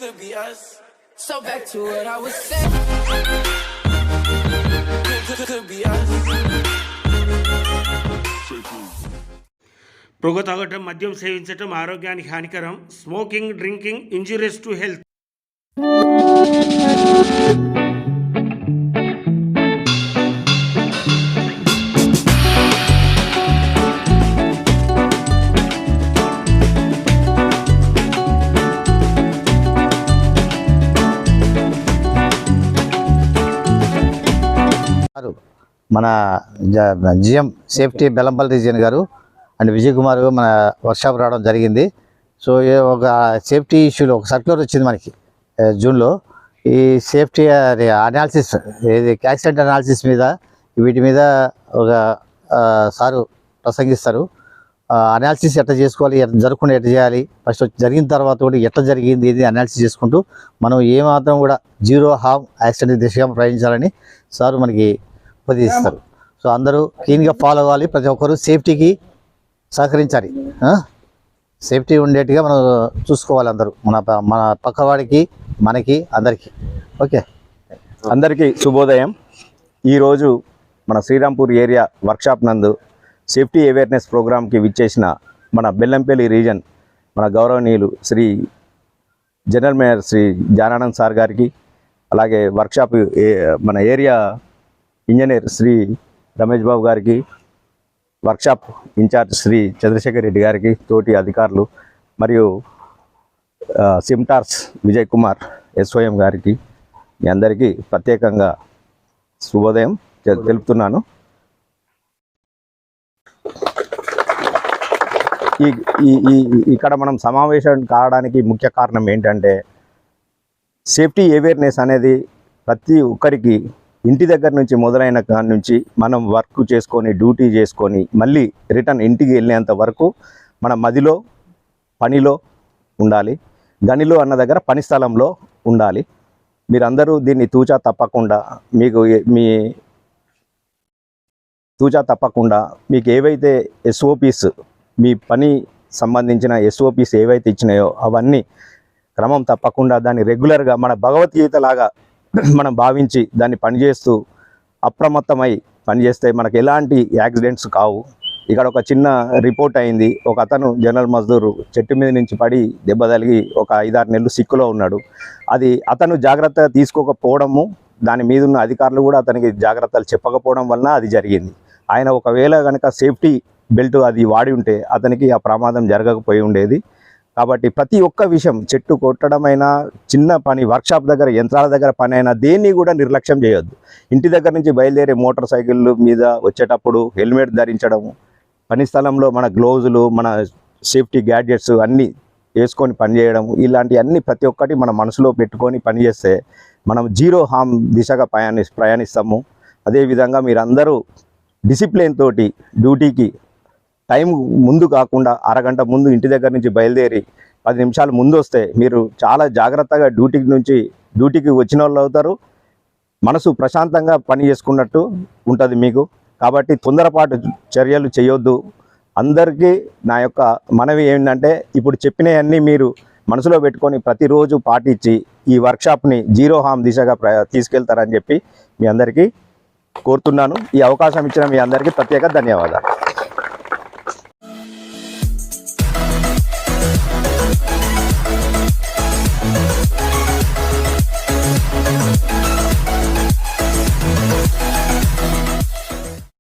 Could be us. So back to what I was saying. Could be us. పొగ తాగటం, మద్యం సేవించటం ఆరోగ్యానికి హానికరం. Smoking, drinking injurious to health. మన జిఎం సేఫ్టీ బెల్లంపల్లి రీజియన్ గారు అండ్ విజయ్ కుమార్ మన వర్క్షాప్ రావడం జరిగింది. సో ఒక సేఫ్టీ ఇష్యూలో ఒక సర్క్యులర్ వచ్చింది మనకి జూన్లో. ఈ సేఫ్టీ అనాలిసిస్, ఏది యాక్సిడెంట్ అనాలిసిస్ మీద, వీటి మీద ఒక సారు ప్రసంగిస్తారు. అనాలిసిస్ ఎట్లా చేసుకోవాలి, ఎట్లా జరగకుండా ఎట్లా చేయాలి, ఫస్ట్ జరిగిన తర్వాత కూడా ఎట్లా జరిగింది ఇది అనాలిసిస్ చేసుకుంటూ మనం ఏమాత్రం కూడా జీరో హార్మ్ యాక్సిడెంట్ దిశగా ప్రయాణించాలని సారు మనకి ఉపదేశిస్తారు. సో అందరూ క్లీన్గా ఫాలో అవ్వాలి, ప్రతి ఒక్కరూ సేఫ్టీకి సహకరించాలి. సేఫ్టీ ఉండేట్టుగా మనం చూసుకోవాలి అందరూ, మన పక్కవాడికి, మనకి, అందరికీ. ఓకే, అందరికీ శుభోదయం. ఈరోజు మన శ్రీరాంపూర్ ఏరియా వర్క్షాప్ నందు సేఫ్టీ అవేర్నెస్ ప్రోగ్రామ్కి విచ్చేసిన మన బెల్లంపల్లి రీజన్ మన గౌరవనీయులు Shri general manager Shri Jananand sir గారికి, అలాగే వర్క్షాప్ మన ఏరియా ఇంజనీర్ శ్రీ రమేష్ బాబు గారికి, వర్క్షాప్ ఇన్ఛార్జ్ శ్రీ చంద్రశేఖర్ రెడ్డి గారికి, తోటి అధికారులు మరియు సిమ్టార్స్ విజయ్ కుమార్ ఎస్ఓఎం గారికి, మీ అందరికీ ప్రత్యేకంగా శుభోదయం తెలుపుతున్నాను. ఇక్కడ మనం సమావేశం కావడానికి ముఖ్య కారణం ఏంటంటే, సేఫ్టీ అవేర్నెస్ అనేది ప్రతి ఒక్కరికి ఇంటి దగ్గర నుంచి మొదలైన కాడి నుంచి మనం వర్క్ చేసుకొని, డ్యూటీ చేసుకొని మళ్ళీ రిటర్న్ ఇంటికి వెళ్ళేంత వరకు మన మదిలో పనిలో ఉండాలి. గనిలో అన్న దగ్గర పని స్థలంలో ఉండాలి. మీరందరూ దీన్ని తూచా తప్పకుండా మీకు ఏవైతే ఎస్ఓపీస్, మీ పని సంబంధించిన ఎస్ఓపీస్ ఏవైతే ఇచ్చినాయో అవన్నీ క్రమం తప్పకుండా దాన్ని రెగ్యులర్గా మన భగవద్గీత లాగా మనం భావించి దాన్ని పనిచేస్తూ అప్రమత్తమై పనిచేస్తే మనకు ఎలాంటి యాక్సిడెంట్స్ కావు. ఇక్కడ ఒక చిన్న రిపోర్ట్ అయింది. ఒక అతను జనరల్ మజ్దూరు చెట్టు మీద నుంచి పడి దెబ్బ తగిలి ఒక 5-6 నెలలు సిక్కులో ఉన్నాడు. అది అతను జాగ్రత్తగా తీసుకోకపోవడము, దాని మీద ఉన్న అధికారులు కూడా అతనికి జాగ్రత్తలు చెప్పకపోవడం వలన అది జరిగింది. ఆయన ఒకవేళ కనుక సేఫ్టీ బెల్ట్ అది వాడి ఉంటే అతనికి ఆ ప్రమాదం జరగకపోయి ఉండేది. కాబట్టి ప్రతి ఒక్క విషయం, చెట్టు కొట్టడమైనా, చిన్న పని, వర్క్షాప్ దగ్గర యంత్రాల దగ్గర పని అయినా దేన్ని కూడా నిర్లక్ష్యం చేయొద్దు. ఇంటి దగ్గర నుంచి బయలుదేరే మోటార్ సైకిళ్ళు మీద వచ్చేటప్పుడు హెల్మెట్ ధరించడము, పని స్థలంలో మన గ్లోవ్జులు, మన సేఫ్టీ గ్యాడ్జెట్స్ అన్నీ వేసుకొని పనిచేయడము, ఇలాంటివన్నీ ప్రతి ఒక్కటి మన మనసులో పెట్టుకొని పనిచేస్తే మనం జీరో హార్మ్ దిశగా ప్రయాణిస్తాము. అదేవిధంగా మీరందరూ డిసిప్లిన్ తోటి డ్యూటీకి టైం ముందు కాకుండా అరగంట ముందు ఇంటి దగ్గర నుంచి బయలుదేరి 10 నిమిషాలు ముందు వస్తే మీరు చాలా జాగ్రత్తగా డ్యూటీకి వచ్చిన వాళ్ళు అవుతారు. మనసు ప్రశాంతంగా పని చేసుకున్నట్టు ఉంటుంది మీకు. కాబట్టి తొందరపాటు చర్యలు చేయొద్దు. అందరికీ నా యొక్క మనవి ఏంటంటే, ఇప్పుడు చెప్పినవన్నీ మీరు మనసులో పెట్టుకొని ప్రతిరోజు పాటించి ఈ వర్క్షాప్ని జీరో హార్మ్ దిశగా తీసుకెళ్తారని చెప్పి మీ అందరికీ కోరుతున్నాను. ఈ అవకాశం ఇచ్చిన మీ అందరికీ ప్రత్యేక ధన్యవాదాలు.